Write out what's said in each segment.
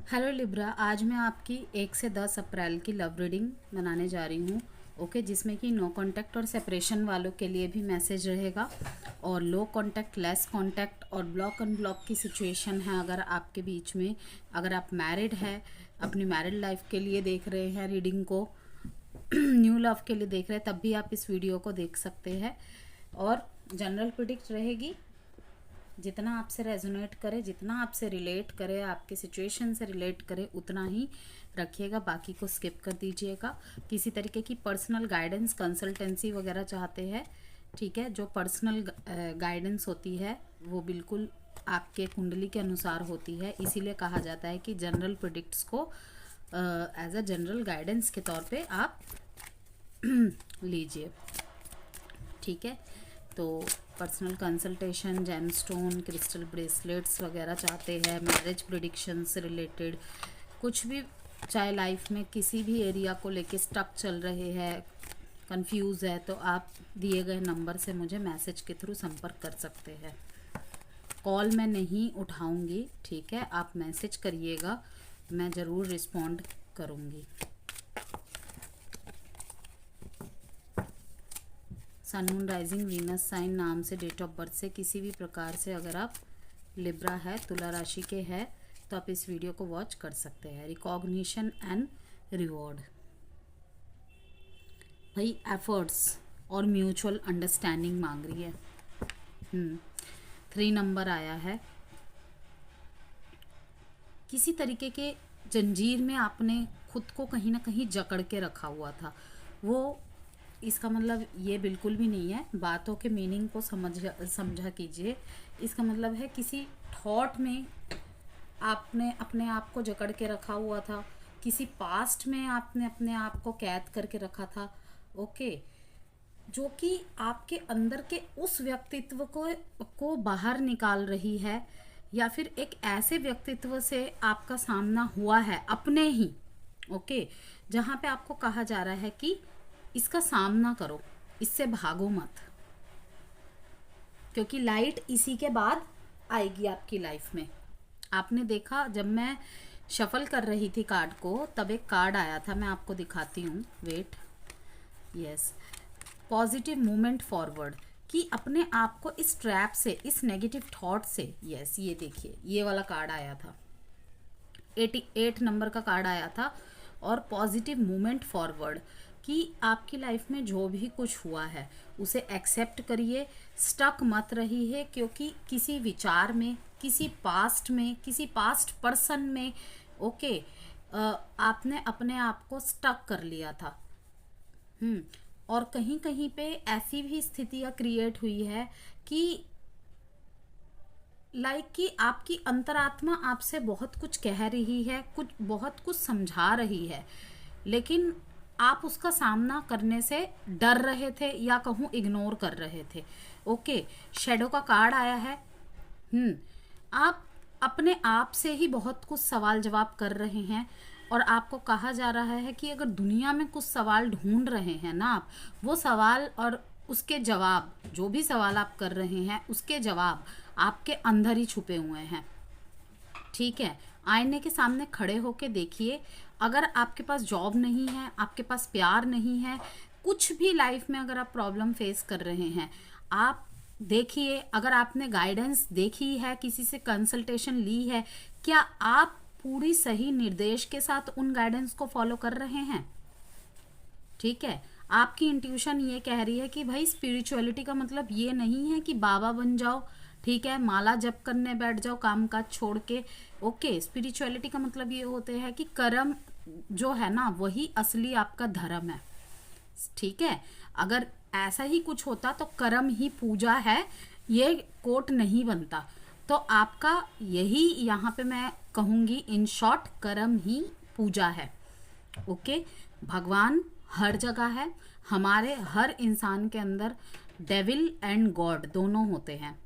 Hello Libra, आज मैं आपकी 1 से 10 अप्रैल की लव रीडिंग बनाने जा रही हूँ। ओके, जिसमें कि नो कांटेक्ट और सेपरेशन वालों के लिए भी मैसेज रहेगा और लो कांटेक्ट, लेस कांटेक्ट और ब्लॉक अनब्लॉक की सिचुएशन है अगर आपके बीच में। अगर आप मैरिड है, अपनी मैरिड लाइफ के लिए देख रहे हैं रीडिंग को, न्यू लव के लिए देख रहे हैं, तब भी आप इस वीडियो को देख सकते हैं। और जनरल प्रिडिक्ट रहेगी, जितना आपसे रेजोनेट करे, जितना आपसे रिलेट करे, आपके सिचुएशन से रिलेट करे, उतना ही रखिएगा, बाकी को स्किप कर दीजिएगा। किसी तरीके की पर्सनल गाइडेंस, कंसल्टेंसी वगैरह चाहते हैं, ठीक है, जो पर्सनल गाइडेंस होती है वो बिल्कुल आपके कुंडली के अनुसार होती है। इसीलिए कहा जाता है कि जनरल प्रेडिक्ट्स को एज अ जनरल गाइडेंस के तौर पे आप लीजिए, ठीक है। तो personal consultation, gemstone, crystal bracelets वगैरह चाहते हैं, मैरिज प्रेडिक्शन से रिलेटेड कुछ भी, चाहे लाइफ में किसी भी एरिया को लेके स्टक चल रहे हैं, कंफ्यूज है, तो आप दिए गए नंबर से मुझे मैसेज के थ्रू संपर्क कर सकते हैं। कॉल मैं नहीं उठाऊंगी, ठीक है, आप मैसेज करिएगा, मैं ज़रूर रिस्पॉन्ड करूंगी। सन, मून, राइजिंग, वीनस साइन नाम से, डेट ऑफ बर्थ से, किसी भी प्रकार से अगर आप लिब्रा है, तुला राशि के है, तो आप इस वीडियो को वॉच कर सकते हैं। रिकॉग्निशन एंड रिवॉर्ड, भाई एफर्ट्स और म्यूचुअल अंडरस्टैंडिंग मांग रही है। 3 नंबर आया है। किसी तरीके के जंजीर में आपने खुद को कहीं ना कहीं जकड़ के रखा हुआ था, वो, इसका मतलब ये बिल्कुल भी नहीं है, बातों के मीनिंग को समझा कीजिए। इसका मतलब है किसी थॉट में आपने अपने आप को जकड़ के रखा हुआ था, किसी पास्ट में आपने अपने आप को कैद करके रखा था, ओके, जो कि आपके अंदर के उस व्यक्तित्व को बाहर निकाल रही है, या फिर एक ऐसे व्यक्तित्व से आपका सामना हुआ है अपने ही, ओके, जहाँ पे आपको कहा जा रहा है कि इसका सामना करो, इससे भागो मत, क्योंकि लाइट इसी के बाद आएगी आपकी लाइफ में। आपने देखा, जब मैं शफल कर रही थी कार्ड को, तब एक कार्ड आया था, मैं आपको दिखाती हूँ, wait, yes, positive movement forward, कि अपने आप को इस ट्रैप से, इस नेगेटिव थॉट से, यस, ये देखिए, ये वाला कार्ड आया था, 88 नंबर का कार्ड आया था, और पॉजिटिव मूवमेंट फॉरवर्ड, कि आपकी लाइफ में जो भी कुछ हुआ है उसे एक्सेप्ट करिए, स्टक मत रहिए, क्योंकि किसी विचार में, किसी पास्ट पर्सन में, ओके, आपने अपने आप को स्टक कर लिया था। और कहीं कहीं पे ऐसी भी स्थितियां क्रिएट हुई है कि कि आपकी अंतरात्मा आपसे बहुत कुछ कह रही है, बहुत कुछ समझा रही है, लेकिन आप उसका सामना करने से डर रहे थे, या कहूँ इग्नोर कर रहे थे। ओके, शैडो का कार्ड आया है। आप अपने आप से ही बहुत कुछ सवाल जवाब कर रहे हैं, और आपको कहा जा रहा है कि अगर दुनिया में कुछ सवाल ढूंढ रहे हैं ना आप, वो सवाल और उसके जवाब, जो भी सवाल आप कर रहे हैं उसके जवाब आपके अंदर ही छुपे हुए हैं, ठीक है। आईने के सामने खड़े होके देखिए, अगर आपके पास जॉब नहीं है, आपके पास प्यार नहीं है, कुछ भी लाइफ में अगर आप प्रॉब्लम फेस कर रहे हैं, आप देखिए, अगर आपने गाइडेंस देखी है, किसी से कंसल्टेशन ली है, क्या आप पूरी सही निर्देश के साथ उन गाइडेंस को फॉलो कर रहे हैं, ठीक है। आपकी इंट्यूशन ये कह रही है कि भाई स्पिरिचुअलिटी का मतलब ये नहीं है कि बाबा बन जाओ, ठीक है, माला जप करने बैठ जाओ काम काज छोड़ के, ओके। स्पिरिचुअलिटी का मतलब ये होते हैं कि कर्म जो है ना, वही असली आपका धर्म है, ठीक है। अगर ऐसा ही कुछ होता तो कर्म ही पूजा है, ये कोट नहीं बनता। तो आपका यही यहाँ पे मैं कहूँगी, इन शॉर्ट, कर्म ही पूजा है, ओके। भगवान हर जगह है, हमारे हर इंसान के अंदर डेविल एंड गॉड दोनों होते हैं,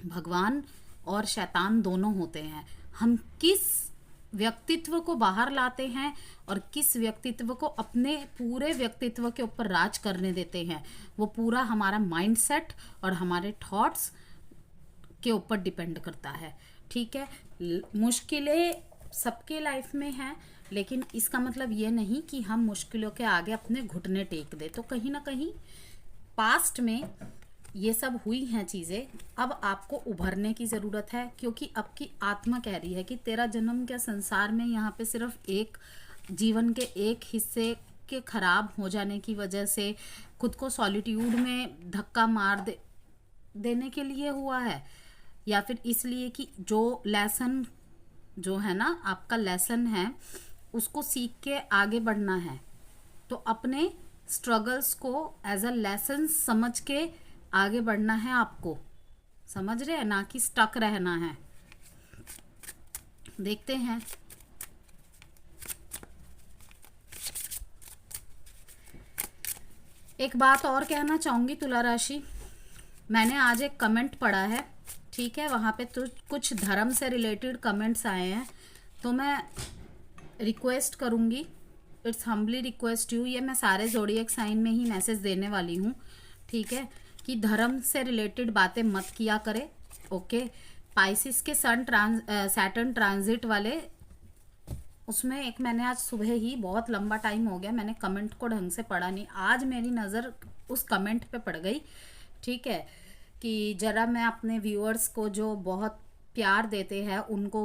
भगवान और शैतान दोनों होते हैं। हम किस व्यक्तित्व को बाहर लाते हैं और किस व्यक्तित्व को अपने पूरे व्यक्तित्व के ऊपर राज करने देते हैं, वो पूरा हमारा माइंडसेट और हमारे थॉट्स के ऊपर डिपेंड करता है, ठीक है। मुश्किलें सबके लाइफ में है, लेकिन इसका मतलब ये नहीं कि हम मुश्किलों के आगे अपने घुटने टेक दे। तो कहीं ना कहीं पास्ट में ये सब हुई हैं चीज़ें, अब आपको उभरने की ज़रूरत है, क्योंकि अब की आत्मा कह रही है कि तेरा जन्म क्या संसार में यहाँ पे सिर्फ एक जीवन के एक हिस्से के खराब हो जाने की वजह से खुद को सॉलिट्यूड में धक्का मार देने के लिए हुआ है, या फिर इसलिए कि जो लेसन जो है ना आपका लेसन है उसको सीख के आगे बढ़ना है। तो अपने स्ट्रगल्स को एज अ लेसन समझ के आगे बढ़ना है आपको, समझ रहे हैं, ना कि स्टक रहना है। देखते हैं। एक बात और कहना चाहूंगी तुला राशि, मैंने आज एक कमेंट पढ़ा है, ठीक है, वहाँ पे तो कुछ धर्म से रिलेटेड कमेंट्स आए हैं, तो मैं रिक्वेस्ट करूँगी, इट्स हम्बली रिक्वेस्ट यू, ये मैं सारे ज़ोडिएक साइन में ही मैसेज देने वाली हूँ, ठीक है, कि धर्म से रिलेटेड बातें मत किया करें। ओके, पाइसिस के सैटर्न ट्रांजिट वाले उसमें एक मैंने आज सुबह ही, बहुत लंबा टाइम हो गया मैंने कमेंट को ढंग से पढ़ा नहीं, आज मेरी नज़र उस कमेंट पे पड़ गई, ठीक है, कि ज़रा मैं अपने व्यूअर्स को जो बहुत प्यार देते हैं उनको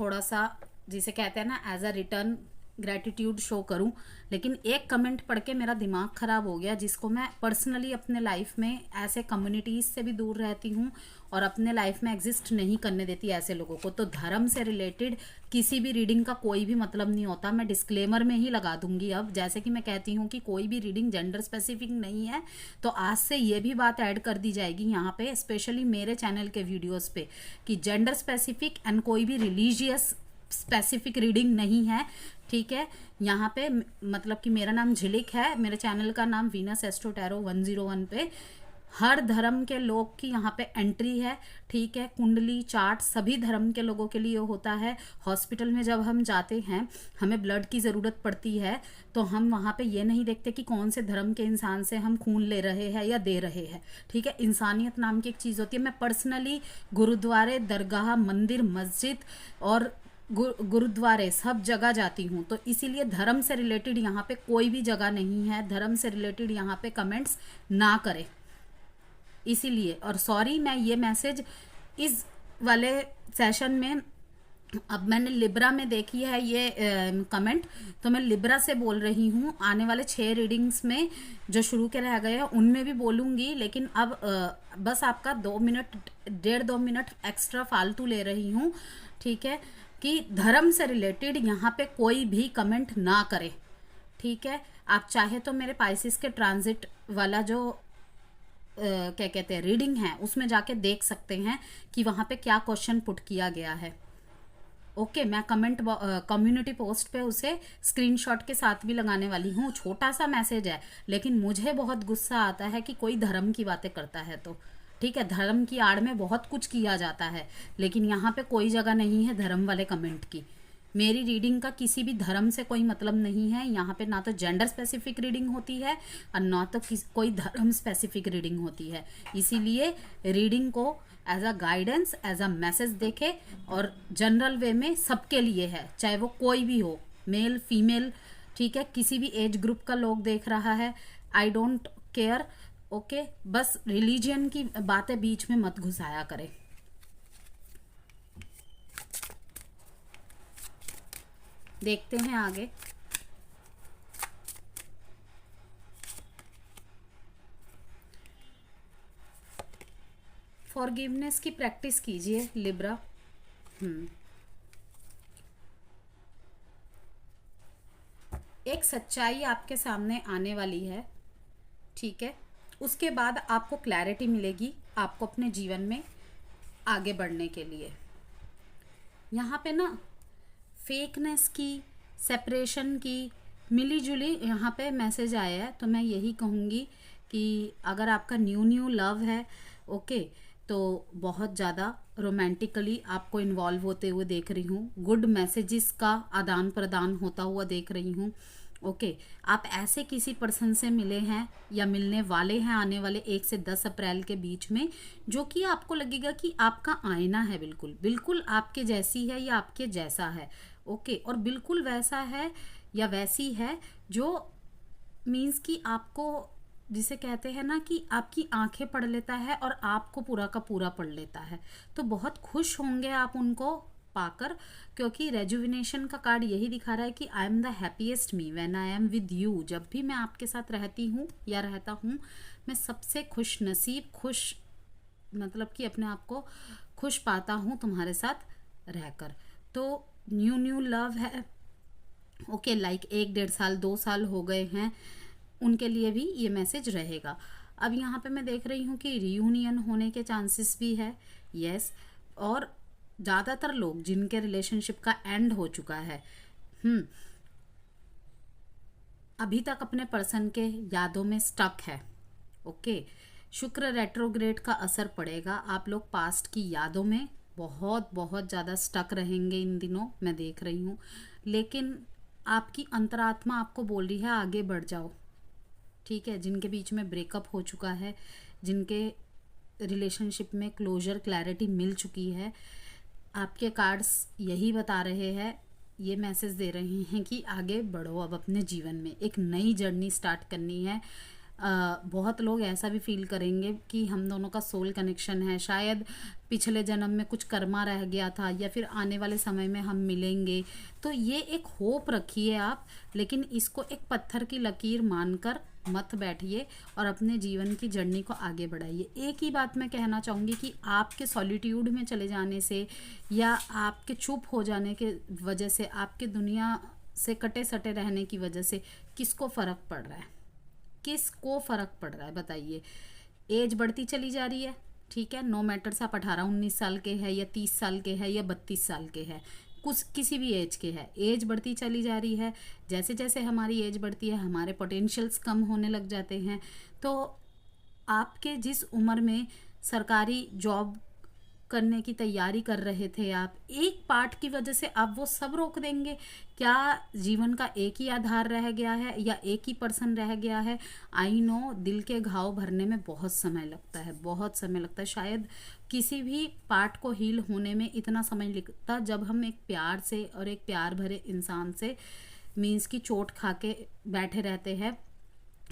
थोड़ा सा, जिसे कहते हैं ना, as a return gratitude show करूं। लेकिन एक कमेंट पढ़ के मेरा दिमाग ख़राब हो गया, जिसको मैं पर्सनली अपने लाइफ में ऐसे कम्युनिटीज़ से भी दूर रहती हूं और अपने लाइफ में एग्जिस्ट नहीं करने देती ऐसे लोगों को। तो धर्म से रिलेटेड किसी भी रीडिंग का कोई भी मतलब नहीं होता, मैं डिस्क्लेमर में ही लगा दूंगी। अब जैसे कि मैं कहती हूँ कि कोई भी रीडिंग जेंडर स्पेसिफिक नहीं है, तो आज से ये भी बात ऐड कर दी जाएगी यहाँ पे, स्पेशली मेरे चैनल के वीडियोज़ पे, कि जेंडर स्पेसिफिक एंड कोई भी रिलीजियस स्पेसिफिक रीडिंग नहीं है, ठीक है। यहाँ पे मतलब कि मेरा नाम झिलिक है, मेरे चैनल का नाम वीनस एस्ट्रो टैरो 101 पे हर धर्म के लोग की यहाँ पे एंट्री है, ठीक है। कुंडली चार्ट सभी धर्म के लोगों के लिए होता है। हॉस्पिटल में जब हम जाते हैं, हमें ब्लड की ज़रूरत पड़ती है, तो हम वहाँ पे ये नहीं देखते कि कौन से धर्म के इंसान से हम खून ले रहे हैं या दे रहे हैं, ठीक है। इंसानियत नाम की एक चीज़ होती है। मैं पर्सनली गुरुद्वारे, दरगाह, मंदिर, मस्जिद और गुरुद्वारे सब जगह जाती हूँ, तो इसीलिए धर्म से रिलेटेड यहाँ पे कोई भी जगह नहीं है, धर्म से रिलेटेड यहाँ पे कमेंट्स ना करें, इसीलिए। और सॉरी, मैं ये मैसेज इस वाले सेशन में, अब मैंने लिब्रा में देखी है ये कमेंट, तो मैं लिब्रा से बोल रही हूँ। आने वाले 6 रीडिंग्स में जो शुरू के रह गए हैं उनमें भी बोलूँगी, लेकिन अब बस आपका 2 मिनट, 1.5-2 मिनट एक्स्ट्रा फालतू ले रही हूँ, ठीक है, कि धर्म से रिलेटेड यहाँ पे कोई भी कमेंट ना करे, ठीक है। आप चाहे तो मेरे पाइसिस के ट्रांजिट वाला जो क्या कहते हैं रीडिंग है, उसमें जाके देख सकते हैं कि वहाँ पे क्या क्वेश्चन पुट किया गया है। ओके, मैं कम्युनिटी पोस्ट पे उसे स्क्रीनशॉट के साथ भी लगाने वाली हूँ। छोटा सा मैसेज है, लेकिन मुझे बहुत गुस्सा आता है कि कोई धर्म की बातें करता है, तो ठीक है, धर्म की आड़ में बहुत कुछ किया जाता है, लेकिन यहाँ पे कोई जगह नहीं है धर्म वाले कमेंट की। मेरी रीडिंग का किसी भी धर्म से कोई मतलब नहीं है। यहाँ पे ना तो जेंडर स्पेसिफिक रीडिंग होती है और ना तो कोई धर्म स्पेसिफिक रीडिंग होती है। इसीलिए रीडिंग को as a guidance, as a message देखे, और जनरल वे में सबके लिए है, चाहे वो कोई भी हो, मेल फीमेल, ठीक है, किसी भी एज ग्रुप का लोग देख रहा है, आई डोंट केयर। ओके, बस रिलीजियन की बातें बीच में मत घुसाया करें। देखते हैं आगे। फॉरगिवनेस की प्रैक्टिस कीजिए लिब्रा। एक सच्चाई आपके सामने आने वाली है, ठीक है। उसके बाद आपको क्लैरिटी मिलेगी आपको अपने जीवन में आगे बढ़ने के लिए। यहाँ पे ना फेकनेस की, सेपरेशन की, मिली जुली यहाँ पे मैसेज आया है, तो मैं यही कहूँगी कि अगर आपका न्यू लव है, ओके, तो बहुत ज़्यादा रोमांटिकली आपको इन्वॉल्व होते हुए देख रही हूँ। गुड मैसेजेस का आदान प्रदान होता हुआ देख रही हूँ। ओके, आप ऐसे किसी पर्सन से मिले हैं या मिलने वाले हैं आने वाले 1 से 10 अप्रैल के बीच में, जो कि आपको लगेगा कि आपका आईना है, बिल्कुल बिल्कुल आपके जैसी है या आपके जैसा है। ओके, और बिल्कुल वैसा है या वैसी है जो मीन्स कि आपको, जिसे कहते हैं ना कि आपकी आंखें पढ़ लेता है और आपको पूरा का पूरा पढ़ लेता है। तो बहुत खुश होंगे आप उनको पाकर, क्योंकि रेजुविनेशन का कार्ड यही दिखा रहा है कि I am the happiest me when I am with you. जब भी मैं आपके साथ रहती हूँ या रहता हूँ, मैं सबसे खुश नसीब, खुश मतलब कि अपने आप को खुश पाता हूँ तुम्हारे साथ रहकर। तो न्यू न्यू लव है। ओके, लाइक 1 डेढ़ साल 2 साल हो गए हैं, उनके लिए भी ये मैसेज रहेगा। अब यहाँ पे मैं देख रही हूँ कि रियूनियन होने के चांसेस भी है, यस। और ज़्यादातर लोग जिनके रिलेशनशिप का एंड हो चुका है, अभी तक अपने पर्सन के यादों में स्टक है। ओके, शुक्र रेट्रोग्रेड का असर पड़ेगा, आप लोग पास्ट की यादों में बहुत बहुत ज़्यादा स्टक रहेंगे इन दिनों, मैं देख रही हूँ। लेकिन आपकी अंतरात्मा आपको बोल रही है आगे बढ़ जाओ, ठीक है। जिनके बीच में ब्रेकअप हो चुका है, जिनके रिलेशनशिप में क्लोजर क्लैरिटी मिल चुकी है, आपके कार्ड्स यही बता रहे हैं, ये मैसेज दे रहे हैं कि आगे बढ़ो, अब अपने जीवन में एक नई जर्नी स्टार्ट करनी है। बहुत लोग ऐसा भी फील करेंगे कि हम दोनों का सोल कनेक्शन है, शायद पिछले जन्म में कुछ कर्मा रह गया था या फिर आने वाले समय में हम मिलेंगे। तो ये एक होप रखिए आप, लेकिन इसको एक पत्थर की लकीर मानकर मत बैठिए और अपने जीवन की जर्नी को आगे बढ़ाइए। एक ही बात मैं कहना चाहूँगी कि आपके सॉलिट्यूड में चले जाने से या आपके चुप हो जाने के वजह से, आपके दुनिया से कटे सटे रहने की वजह से किसको फ़र्क पड़ रहा है? किसको फ़र्क पड़ रहा है बताइए? एज बढ़ती चली जा रही है, ठीक है। नो मैटर्स आप 18-19 साल के हैं या 30 साल के हैं या 32 साल के हैं, कुछ किसी भी एज के हैं, एज बढ़ती चली जा रही है। जैसे जैसे हमारी एज बढ़ती है, हमारे पोटेंशियल्स कम होने लग जाते हैं। तो आपके जिस उम्र में सरकारी जॉब करने की तैयारी कर रहे थे आप, एक पार्ट की वजह से आप वो सब रोक देंगे? क्या जीवन का एक ही आधार रह गया है या एक ही पर्सन रह गया है? आई नो दिल के घाव भरने में बहुत समय लगता है, बहुत समय लगता है। शायद किसी भी पार्ट को हील होने में इतना समय लगता जब हम एक प्यार से और एक प्यार भरे इंसान से मीन्स की चोट खा के बैठे रहते हैं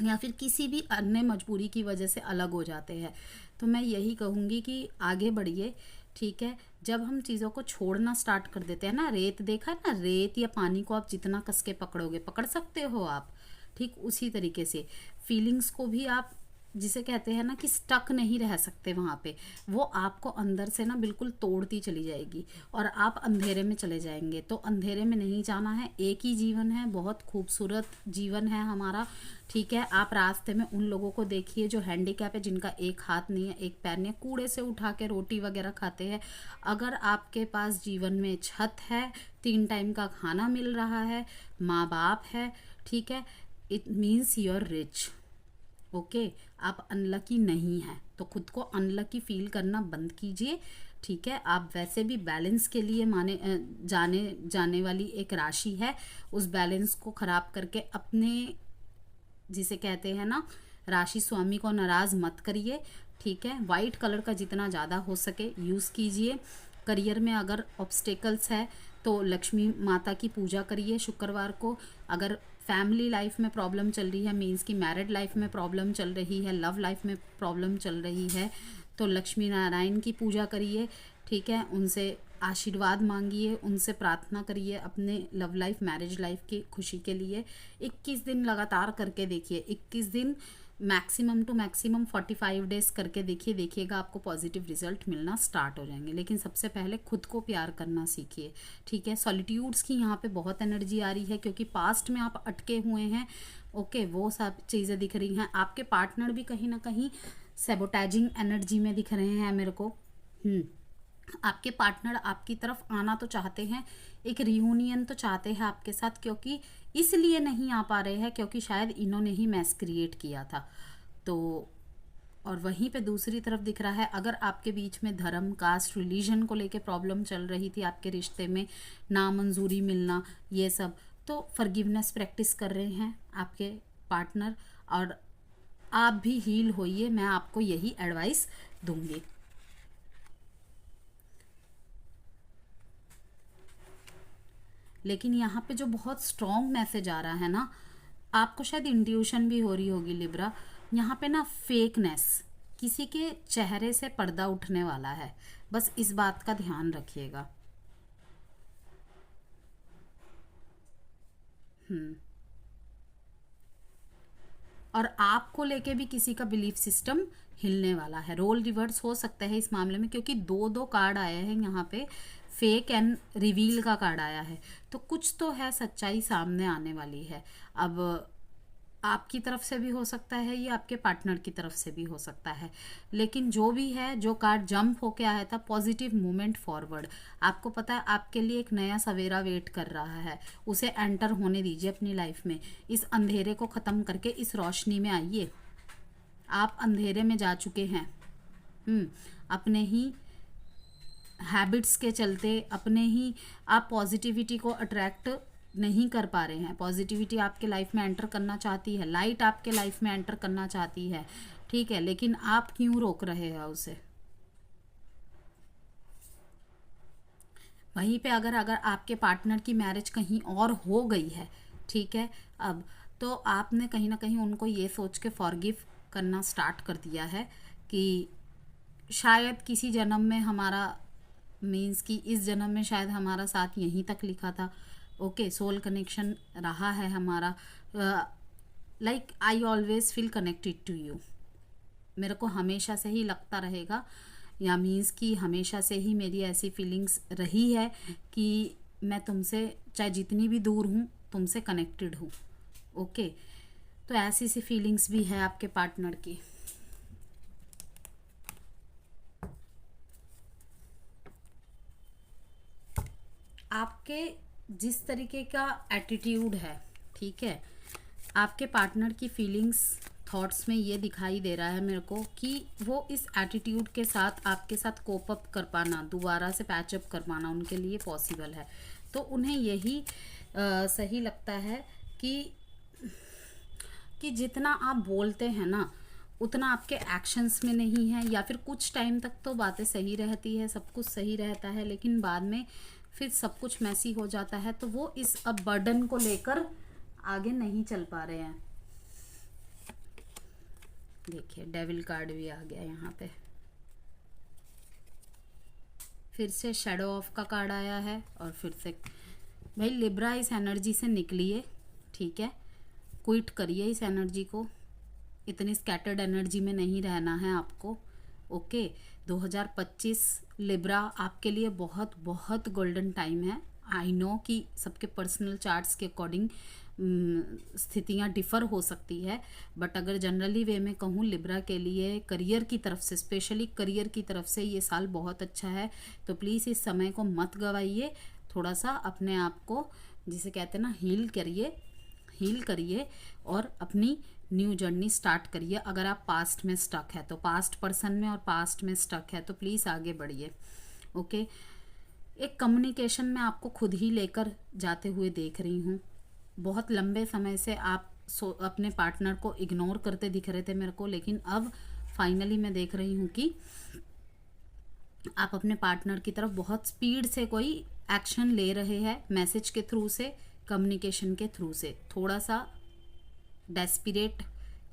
या फिर किसी भी अन्य मजबूरी की वजह से अलग हो जाते हैं। तो मैं यही कहूँगी कि आगे बढ़िए, ठीक है। जब हम चीज़ों को छोड़ना स्टार्ट कर देते हैं ना, रेत देखा है ना, रेत या पानी को आप जितना कस के पकड़ोगे, पकड़ सकते हो आप, ठीक उसी तरीके से फीलिंग्स को भी आप, जिसे कहते हैं ना कि स्टक नहीं रह सकते वहाँ पे, वो आपको अंदर से ना बिल्कुल तोड़ती चली जाएगी और आप अंधेरे में चले जाएंगे। तो अंधेरे में नहीं जाना है, एक ही जीवन है, बहुत खूबसूरत जीवन है हमारा, ठीक है। आप रास्ते में उन लोगों को देखिए जो हैंडीकैप है, जिनका एक हाथ नहीं है, एक पैर नहीं है, कूड़े से उठा के रोटी वगैरह खाते हैं। अगर आपके पास जीवन में छत है, 3 टाइम का खाना मिल रहा है, माँ बाप है, ठीक है, it means you are rich. Okay, आप अनलकी नहीं हैं, तो खुद को अनलकी फील करना बंद कीजिए, ठीक है। आप वैसे भी बैलेंस के लिए माने जाने वाली एक राशि है, उस बैलेंस को खराब करके अपने, जिसे कहते हैं ना, राशि स्वामी को नाराज़ मत करिए, ठीक है। वाइट कलर का जितना ज़्यादा हो सके यूज़ कीजिए। करियर में अगर ऑब्स्टेकल्स है तो लक्ष्मी माता की पूजा करिए शुक्रवार को। अगर फैमिली लाइफ में प्रॉब्लम चल रही है, मीन्स की मैरिड लाइफ में प्रॉब्लम चल रही है, लव लाइफ में प्रॉब्लम चल रही है, तो लक्ष्मी नारायण की पूजा करिए, ठीक है। उनसे आशीर्वाद मांगिए, उनसे प्रार्थना करिए अपने लव लाइफ, मैरिज लाइफ की खुशी के लिए। 21 दिन लगातार करके देखिए, 21 दिन मैक्सिमम टू मैक्सिमम 45 डेज करके देखिए, देखिएगा आपको पॉजिटिव रिजल्ट मिलना स्टार्ट हो जाएंगे। लेकिन सबसे पहले खुद को प्यार करना सीखिए, ठीक है। सॉलिट्यूड्स की यहाँ पे बहुत एनर्जी आ रही है क्योंकि पास्ट में आप अटके हुए हैं, ओके, वो सब चीज़ें दिख रही हैं। आपके पार्टनर भी कहीं ना कहीं सेबोटाइजिंग एनर्जी में दिख रहे हैं मेरे को। आपके पार्टनर आपकी तरफ आना तो चाहते हैं, एक रियूनियन तो चाहते हैं आपके साथ, क्योंकि इसलिए नहीं आ पा रहे हैं क्योंकि शायद इन्होंने ही मैस क्रिएट किया था। तो और वहीं पे दूसरी तरफ दिख रहा है, अगर आपके बीच में धर्म, कास्ट, रिलीजन को लेके प्रॉब्लम चल रही थी आपके रिश्ते में, नामंजूरी मिलना, ये सब, तो फॉरगिवनेस प्रैक्टिस कर रहे हैं आपके पार्टनर, और आप भी हील होइए, मैं आपको यही एडवाइस दूंगी। लेकिन यहाँ पे जो बहुत स्ट्रॉन्ग मैसेज आ रहा है ना, आपको शायद इंट्यूशन भी हो रही होगी लिब्रा, यहाँ पे ना फेकनेस, किसी के चेहरे से पर्दा उठने वाला है, बस इस बात का ध्यान रखिएगा। और आपको लेके भी किसी का बिलीफ सिस्टम हिलने वाला है। रोल रिवर्स हो सकता है इस मामले में, क्योंकि दो दो कार्ड आया है यहाँ पे, फेक एंड रिवील का कार्ड आया है, तो कुछ तो है, सच्चाई सामने आने वाली है। अब आपकी तरफ से भी हो सकता है, ये आपके पार्टनर की तरफ से भी हो सकता है, लेकिन जो भी है, जो कार्ड जंप होके आया था, पॉजिटिव मूवमेंट फॉरवर्ड। आपको पता है आपके लिए एक नया सवेरा वेट कर रहा है, उसे एंटर होने दीजिए अपनी लाइफ में। इस अंधेरे को ख़त्म करके इस रोशनी में आइए। आप अंधेरे में जा चुके हैं, अपने ही हैबिट्स के चलते, अपने ही आप पॉजिटिविटी को अट्रैक्ट नहीं कर पा रहे हैं। पॉजिटिविटी आपके लाइफ में एंटर करना चाहती है, लाइट आपके लाइफ में एंटर करना चाहती है, ठीक है, लेकिन आप क्यों रोक रहे हैं उसे? वहीं पे अगर आपके पार्टनर की मैरिज कहीं और हो गई है, ठीक है, अब तो आपने कहीं ना कहीं उनको ये सोच के फॉरगिव करना स्टार्ट कर दिया है कि शायद किसी जन्म में हमारा, मीन्स कि इस जन्म में शायद हमारा साथ यहीं तक लिखा था। ओके, सोल कनेक्शन रहा है हमारा। Like I always feel connected to you, मेरे को हमेशा से ही लगता रहेगा, या मीन्स कि हमेशा से ही मेरी ऐसी फीलिंग्स रही है कि मैं तुमसे चाहे जितनी भी दूर हूँ, तुमसे कनेक्टेड हूँ। ओके, तो ऐसी सी फीलिंग्स भी है आपके पार्टनर की। आपके जिस तरीके का एटीट्यूड है, ठीक है, आपके पार्टनर की फीलिंग्स थॉट्स में ये दिखाई दे रहा है मेरे को कि वो इस एटीट्यूड के साथ आपके साथ कोप अप कर पाना, दोबारा से पैचअप कर पाना उनके लिए पॉसिबल है। तो उन्हें यही सही लगता है कि जितना आप बोलते हैं ना, उतना आपके एक्शंस में नहीं है, या फिर कुछ टाइम तक तो बातें सही रहती है, सब कुछ सही रहता है, लेकिन बाद में फिर सब कुछ मैसी हो जाता है। तो वो इस अब बर्डन को लेकर आगे नहीं चल पा रहे हैं। देखिए, डेविल कार्ड भी आ गया यहाँ पे, फिर से शैडो ऑफ का कार्ड आया है, और फिर से भाई लिब्रा इस एनर्जी से निकलिए, ठीक है, क्विट करिए इस एनर्जी को, इतनी स्कैटर्ड एनर्जी में नहीं रहना है आपको। ओके, 2025 लिब्रा आपके लिए बहुत बहुत गोल्डन टाइम है। आई नो कि सबके पर्सनल चार्ट्स के अकॉर्डिंग स्थितियाँ डिफ़र हो सकती है, बट अगर जनरली वे में कहूँ, लिब्रा के लिए करियर की तरफ से, स्पेशली करियर की तरफ से ये साल बहुत अच्छा है। तो प्लीज़ इस समय को मत गवाइए, थोड़ा सा अपने आप को, जिसे कहते हैं ना, हील करिए और अपनी न्यू जर्नी स्टार्ट करिए। अगर आप पास्ट में स्टक है तो, पास्ट पर्सन में और पास्ट में स्टक है तो प्लीज़ आगे बढ़िए। ओके, एक कम्युनिकेशन में आपको खुद ही लेकर जाते हुए देख रही हूँ। बहुत लंबे समय से आप अपने पार्टनर को इग्नोर करते दिख रहे थे मेरे को, लेकिन अब फाइनली मैं देख रही हूँ कि आप अपने पार्टनर की तरफ बहुत स्पीड से कोई एक्शन ले रहे हैं, मैसेज के थ्रू से, कम्युनिकेशन के थ्रू से। थोड़ा सा डेस्परेट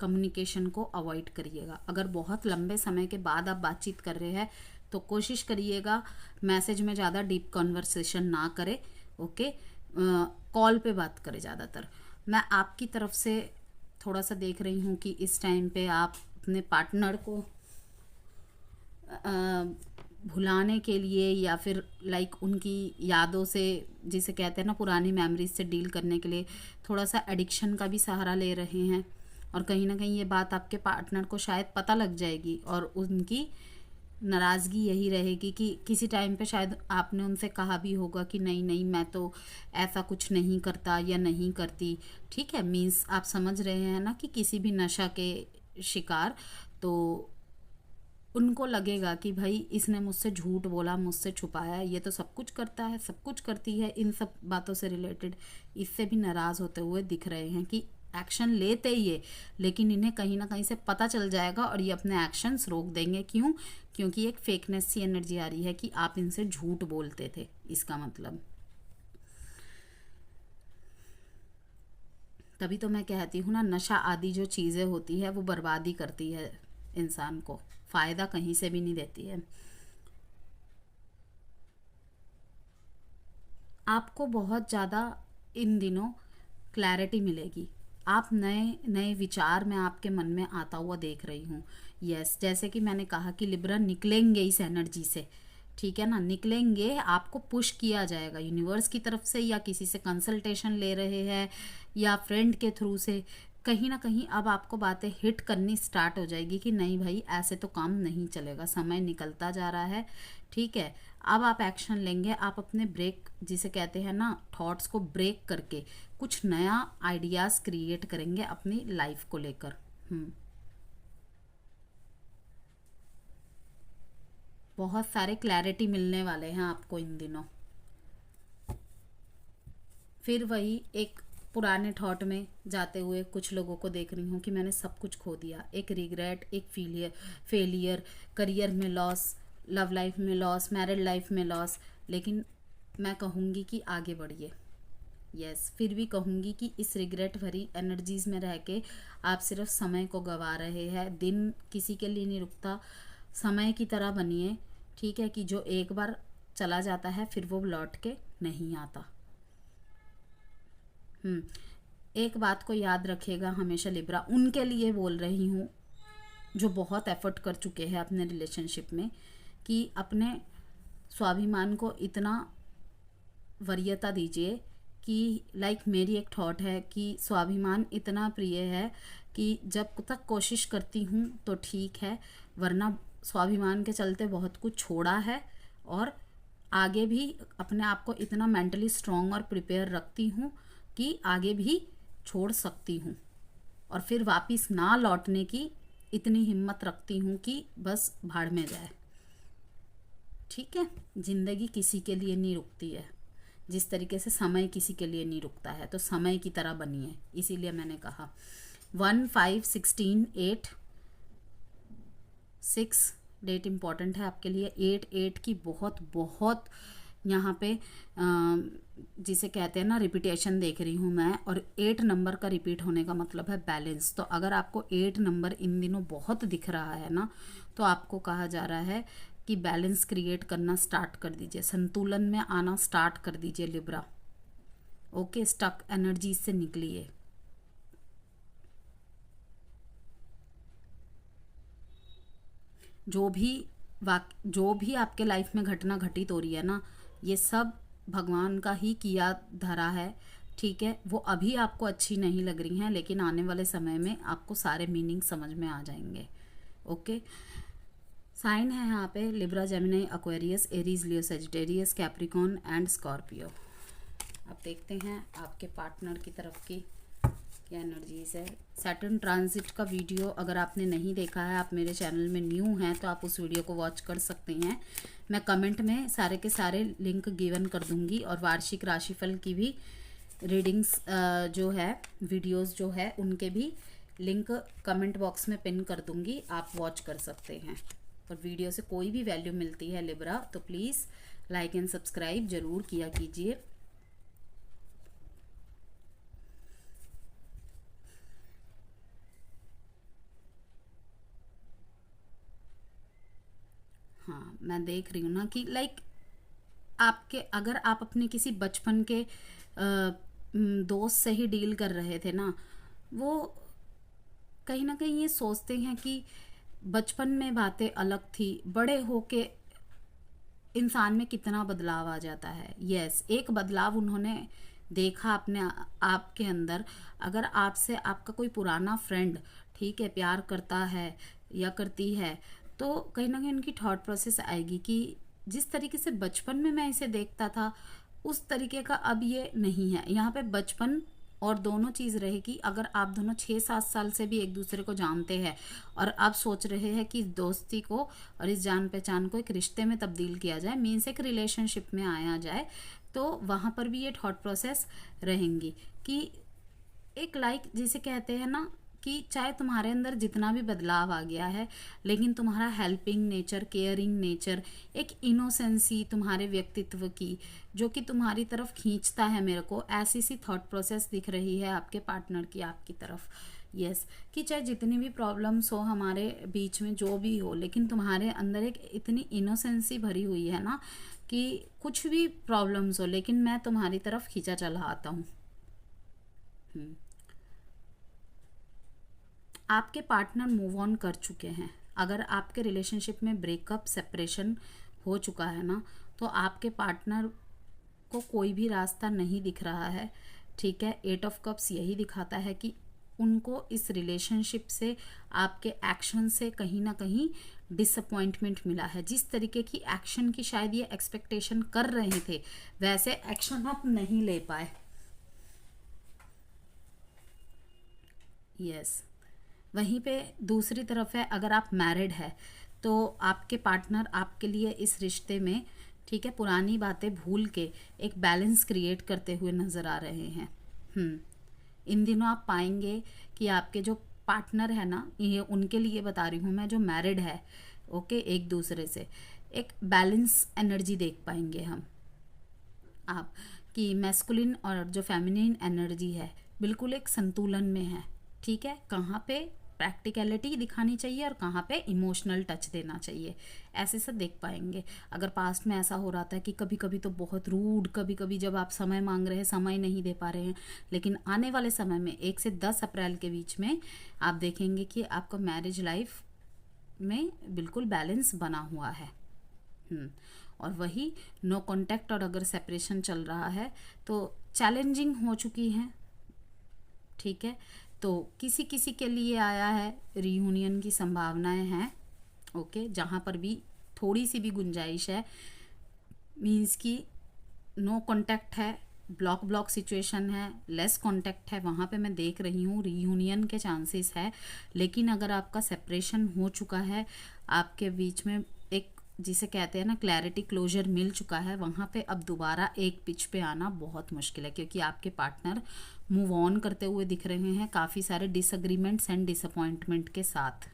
कम्युनिकेशन को अवॉइड करिएगा। अगर बहुत लंबे समय के बाद आप बातचीत कर रहे हैं तो कोशिश करिएगा मैसेज में ज़्यादा डीप कन्वर्सेशन ना करें। ओके, कॉल पे बात करें ज़्यादातर। मैं आपकी तरफ से थोड़ा सा देख रही हूँ कि इस टाइम पे आप अपने पार्टनर को भुलाने के लिए, या फिर लाइक उनकी यादों से, जिसे कहते हैं ना, पुरानी मेमोरीज से डील करने के लिए थोड़ा सा एडिक्शन का भी सहारा ले रहे हैं। और कहीं ना कहीं ये बात आपके पार्टनर को शायद पता लग जाएगी, और उनकी नाराज़गी यही रहेगी कि किसी टाइम पे शायद आपने उनसे कहा भी होगा कि नहीं नहीं, मैं तो ऐसा कुछ नहीं करता या नहीं करती। ठीक है, मीन्स आप समझ रहे हैं ना कि किसी भी नशा के शिकार, तो उनको लगेगा कि भाई इसने मुझसे झूठ बोला, मुझसे छुपाया, ये तो सब कुछ करता है, सब कुछ करती है इन सब बातों से रिलेटेड। इससे भी नाराज़ होते हुए दिख रहे हैं कि एक्शन लेते ही है, लेकिन इन्हें कहीं ना कहीं से पता चल जाएगा और ये अपने एक्शंस रोक देंगे। क्यों? क्योंकि एक फेकनेस सी एनर्जी आ रही है कि आप इनसे झूठ बोलते थे, इसका मतलब। तभी तो मैं कहती हूँ ना, नशा आदि जो चीज़ें होती है वो बर्बादी करती है इंसान को, फ़ायदा कहीं से भी नहीं देती है। आपको बहुत ज़्यादा इन दिनों क्लैरिटी मिलेगी। आप नए नए विचार मैं आपके मन में आता हुआ देख रही हूँ। यस, जैसे कि मैंने कहा कि लिब्रा निकलेंगे इस एनर्जी से, ठीक है ना, निकलेंगे। आपको पुश किया जाएगा यूनिवर्स की तरफ से, या किसी से कंसल्टेशन ले रहे हैं या फ्रेंड के थ्रू से, कहीं ना कहीं अब आपको बातें हिट करनी स्टार्ट हो जाएगी कि नहीं भाई ऐसे तो काम नहीं चलेगा, समय निकलता जा रहा है, ठीक है। अब आप एक्शन लेंगे, आप अपने ब्रेक जिसे कहते हैं ना, थॉट्स को ब्रेक करके कुछ नया आइडियाज़ क्रिएट करेंगे अपनी लाइफ को लेकर। बहुत सारे क्लैरिटी मिलने वाले हैं आपको इन दिनों। फिर वही एक पुराने थॉट में जाते हुए कुछ लोगों को देख रही हूँ कि मैंने सब कुछ खो दिया, एक रिग्रेट, एक फेलियर, करियर में लॉस, लव लाइफ में लॉस, मैरिड लाइफ में लॉस। लेकिन मैं कहूँगी कि आगे बढ़िए। यस, फिर भी कहूँगी कि इस रिग्रेट भरी एनर्जीज में रह के आप सिर्फ समय को गंवा रहे हैं। दिन किसी के लिए नहीं रुकता, समय की तरह बनिए, ठीक है, कि जो एक बार चला जाता है फिर वो लौट के नहीं आता। एक बात को याद रखिएगा हमेशा लिब्रा, उनके लिए बोल रही हूँ जो बहुत एफर्ट कर चुके हैं अपने रिलेशनशिप में, कि अपने स्वाभिमान को इतना वरीयता दीजिए कि लाइक मेरी एक थॉट है कि स्वाभिमान इतना प्रिय है कि जब तक कोशिश करती हूँ तो ठीक है, वरना स्वाभिमान के चलते बहुत कुछ छोड़ा है, और आगे भी अपने आप को इतना मेंटली स्ट्रांग और प्रिपेयर रखती हूँ कि आगे भी छोड़ सकती हूँ, और फिर वापस ना लौटने की इतनी हिम्मत रखती हूँ कि बस भाड़ में जाए, ठीक है। जिंदगी किसी के लिए नहीं रुकती है, जिस तरीके से समय किसी के लिए नहीं रुकता है, तो समय की तरह बनिए। इसीलिए मैंने कहा 1 5 16 8 6 डेट इम्पॉर्टेंट है आपके लिए। 8 की बहुत बहुत यहाँ पे जिसे कहते हैं ना रिपीटेशन देख रही हूँ मैं, और 8 नंबर का रिपीट होने का मतलब है बैलेंस। तो अगर आपको 8 नंबर इन दिनों बहुत दिख रहा है ना, तो आपको कहा जा रहा है कि बैलेंस क्रिएट करना स्टार्ट कर दीजिए, संतुलन में आना स्टार्ट कर दीजिए लिब्रा। ओके, स्टक एनर्जी से निकलिए। जो भी आपके लाइफ में घटना घटित हो रही है ना, ये सब भगवान का ही किया धरा है, ठीक है। वो अभी आपको अच्छी नहीं लग रही हैं, लेकिन आने वाले समय में आपको सारे मीनिंग समझ में आ जाएंगे। ओके, साइन है यहाँ पे Libra, Gemini, Aquarius, Aries, Leo, Sagittarius, Capricorn and Scorpio. अब देखते हैं आपके पार्टनर की तरफ की क्या एनर्जीज है। सैटर्न ट्रांजिट का वीडियो अगर आपने नहीं देखा है, आप मेरे चैनल में न्यू हैं, तो आप उस वीडियो को वॉच कर सकते हैं। मैं कमेंट में सारे के सारे लिंक गिवन कर दूंगी, और वार्षिक राशिफल की भी रीडिंग्स जो है, वीडियोस जो है, उनके भी लिंक कमेंट बॉक्स में पिन कर दूंगी, आप वॉच कर सकते हैं। और वीडियो से कोई भी वैल्यू मिलती है लिब्रा, तो प्लीज़ लाइक एंड सब्सक्राइब ज़रूर किया कीजिए। हाँ, मैं देख रही हूँ ना कि लाइक अगर आप अपने किसी बचपन के दोस्त से ही डील कर रहे थे ना, वो कहीं ना कहीं ये सोचते हैं कि बचपन में बातें अलग थी, बड़े होके इंसान में कितना बदलाव आ जाता है। यस, एक बदलाव उन्होंने देखा अपने आप के अंदर। अगर आपसे आपका कोई पुराना फ्रेंड, ठीक है, प्यार करता है या करती है, तो कहीं ना कहीं उनकी थॉट प्रोसेस आएगी कि जिस तरीके से बचपन में मैं इसे देखता था, उस तरीके का अब ये नहीं है। यहाँ पे बचपन और दोनों चीज़ रहेगी। अगर आप दोनों 6-7 साल से भी एक दूसरे को जानते हैं और आप सोच रहे हैं कि इस दोस्ती को और इस जान पहचान को एक रिश्ते में तब्दील किया जाए, मीन्स एक रिलेशनशिप में आया जाए, तो वहाँ पर भी ये थॉट प्रोसेस रहेंगी कि एक जिसे कहते हैं ना कि चाहे तुम्हारे अंदर जितना भी बदलाव आ गया है, लेकिन तुम्हारा हेल्पिंग नेचर, केयरिंग नेचर, एक इनोसेंसी तुम्हारे व्यक्तित्व की जो कि तुम्हारी तरफ खींचता है मेरे को, ऐसी सी थॉट प्रोसेस दिख रही है आपके पार्टनर की आपकी तरफ। यस, कि चाहे जितनी भी प्रॉब्लम्स हो हमारे बीच में, जो भी हो, लेकिन तुम्हारे अंदर एक इतनी इनोसेंसी भरी हुई है ना कि कुछ भी प्रॉब्लम्स हो लेकिन मैं तुम्हारी तरफ खींचा चला आता हूँ। आपके पार्टनर मूव ऑन कर चुके हैं। अगर आपके रिलेशनशिप में ब्रेकअप, सेपरेशन हो चुका है ना, तो आपके पार्टनर को कोई भी रास्ता नहीं दिख रहा है, ठीक है। 8 ऑफ कप्स यही दिखाता है कि उनको इस रिलेशनशिप से, आपके एक्शन से कहीं ना कहीं डिसअपॉइंटमेंट मिला है। जिस तरीके की एक्शन की शायद ये एक्सपेक्टेशन कर रहे थे, वैसे एक्शन आप नहीं ले पाए। यस, वहीं पे दूसरी तरफ है, अगर आप मैरिड है तो आपके पार्टनर आपके लिए इस रिश्ते में, ठीक है, पुरानी बातें भूल के एक बैलेंस क्रिएट करते हुए नज़र आ रहे हैं। इन दिनों आप पाएंगे कि आपके जो पार्टनर है ना, ये उनके लिए बता रही हूँ मैं, जो मैरिड है, ओके, एक दूसरे से एक बैलेंस एनर्जी देख पाएंगे हम आप, कि मैस्कुलिन और जो फेमिनिन एनर्जी है बिल्कुल एक संतुलन में है, ठीक है। कहाँ पे प्रैक्टिकलिटी दिखानी चाहिए और कहाँ पे इमोशनल टच देना चाहिए, ऐसे सब देख पाएंगे। अगर पास्ट में ऐसा हो रहा था कि कभी कभी तो बहुत रूड, कभी कभी जब आप समय मांग रहे हैं समय नहीं दे पा रहे हैं, लेकिन आने वाले समय में 1 से 10 अप्रैल के बीच में आप देखेंगे कि आपका मैरिज लाइफ में बिल्कुल बैलेंस बना हुआ है। और वही नो कॉन्टैक्ट और अगर सेपरेशन चल रहा है तो चैलेंजिंग हो चुकी हैं, ठीक है। तो किसी किसी के लिए आया है, रियूनियन की संभावनाएं हैं, ओके, जहाँ पर भी थोड़ी सी भी गुंजाइश है, मीन्स कि नो कांटेक्ट है, ब्लॉक सिचुएशन है, लेस कांटेक्ट है, वहाँ पे मैं देख रही हूँ रियूनियन के चांसेस है। लेकिन अगर आपका सेपरेशन हो चुका है, आपके बीच में एक जिसे कहते हैं ना क्लैरिटी, क्लोजर मिल चुका है, वहाँ पे अब दोबारा एक पिच पे आना बहुत मुश्किल है, क्योंकि आपके पार्टनर मूव ऑन करते हुए दिख रहे हैं काफ़ी सारे डिसएग्रीमेंट्स एंड डिसअपॉइंटमेंट के साथ।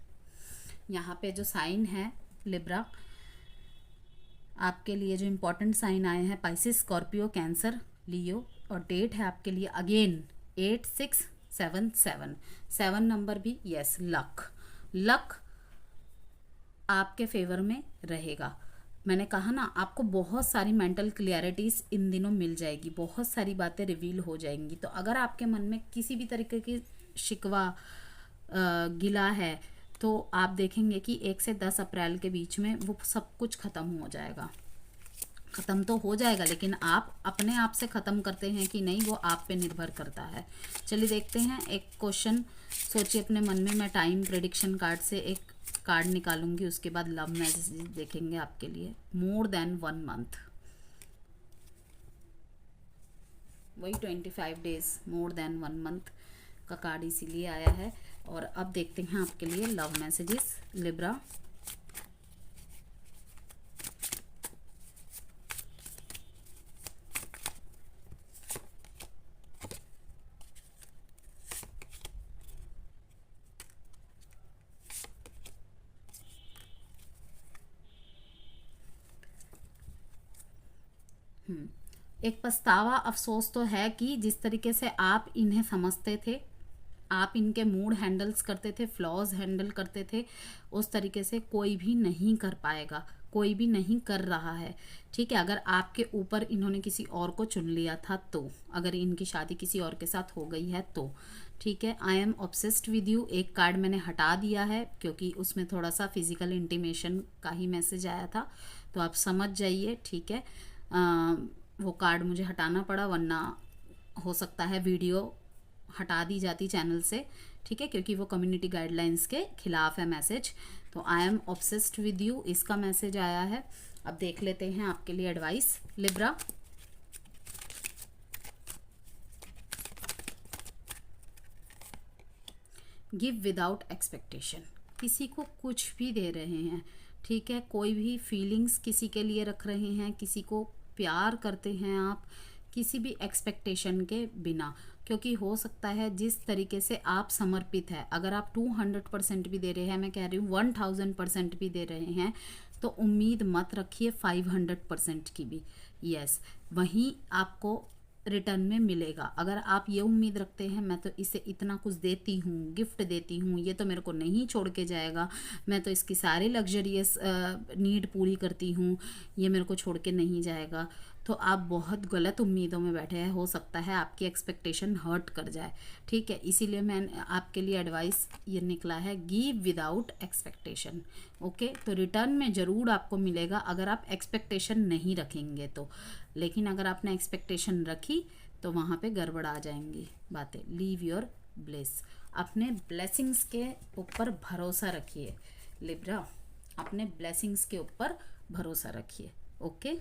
यहाँ पे जो साइन है लिब्रा, आपके लिए जो इम्पोर्टेंट साइन आए हैं पाइसिस, स्कॉर्पियो, कैंसर, लियो, और डेट है आपके लिए अगेन 8677, 7 नंबर भी, यस, लक आपके फेवर में रहेगा। मैंने कहा ना, आपको बहुत सारी मेंटल क्लियरिटीज इन दिनों मिल जाएगी, बहुत सारी बातें रिवील हो जाएंगी। तो अगर आपके मन में किसी भी तरीके की शिकवा, गिला है, तो आप देखेंगे कि 1 से 10 अप्रैल के बीच में वो सब कुछ ख़त्म हो जाएगा। ख़त्म तो हो जाएगा, लेकिन आप अपने आप से ख़त्म करते हैं कि नहीं, वो आप पे निर्भर करता है। चलिए देखते हैं, एक क्वेश्चन सोचिए अपने मन में। मैं टाइम प्रेडिक्शन कार्ड से एक कार्ड निकालूंगी, उसके बाद लव मैसेज देखेंगे आपके लिए। मोर देन 1 मंथ, वही 25 डेज, मोर देन 1 मंथ का कार्ड इसीलिए आया है। और अब देखते हैं आपके लिए लव मैसेजेस लिब्रा। एक पछतावा, अफसोस तो है कि जिस तरीके से आप इन्हें समझते थे, आप इनके मूड हैंडल्स करते थे, फ्लॉज हैंडल करते थे, उस तरीके से कोई भी नहीं कर पाएगा, कोई भी नहीं कर रहा है, ठीक है। अगर आपके ऊपर इन्होंने किसी और को चुन लिया था तो, अगर इनकी शादी किसी और के साथ हो गई है तो, ठीक है। I am obsessed with you, एक कार्ड मैंने हटा दिया है क्योंकि उसमें थोड़ा सा फिजिकल इंटीमेशन का ही मैसेज आया था, तो आप समझ जाइए, ठीक है। वो कार्ड मुझे हटाना पड़ा, वरना हो सकता है वीडियो हटा दी जाती चैनल से, ठीक है, क्योंकि वो कम्युनिटी गाइडलाइंस के खिलाफ है मैसेज। तो I am obsessed with you, इसका मैसेज आया है। अब देख लेते हैं आपके लिए advice Libra. Give without expectation, किसी को कुछ भी दे रहे हैं, ठीक है, कोई भी फीलिंग्स किसी के लिए रख रहे हैं, किसी को प्यार करते हैं आप, किसी भी एक्सपेक्टेशन के बिना, क्योंकि हो सकता है जिस तरीके से आप समर्पित है, अगर आप 200% भी दे रहे हैं, मैं कह रही हूँ 1000% भी दे रहे हैं, तो उम्मीद मत रखिए 500% की भी। यस, वहीं आपको रिटर्न में मिलेगा। अगर आप ये उम्मीद रखते हैं मैं तो इसे इतना कुछ देती हूँ, गिफ्ट देती हूँ, ये तो मेरे को नहीं छोड़ के जाएगा, मैं तो इसकी सारी लग्जरियस नीड पूरी करती हूँ, ये मेरे को छोड़ के नहीं जाएगा, तो आप बहुत गलत उम्मीदों में बैठे हैं। हो सकता है आपकी एक्सपेक्टेशन हर्ट कर जाए, ठीक है। इसीलिए मैंने आपके लिए एडवाइस ये निकला है, गिव विदाउट एक्सपेक्टेशन। ओके, तो रिटर्न में ज़रूर आपको मिलेगा अगर आप एक्सपेक्टेशन नहीं रखेंगे तो, लेकिन अगर आपने एक्सपेक्टेशन रखी तो वहाँ पे गड़बड़ आ जाएंगी बातें। लीव योर ब्लेस, अपने ब्लेसिंग्स के ऊपर भरोसा रखिए लिब्रा, अपने ब्लेसिंग्स के ऊपर भरोसा रखिए। ओके।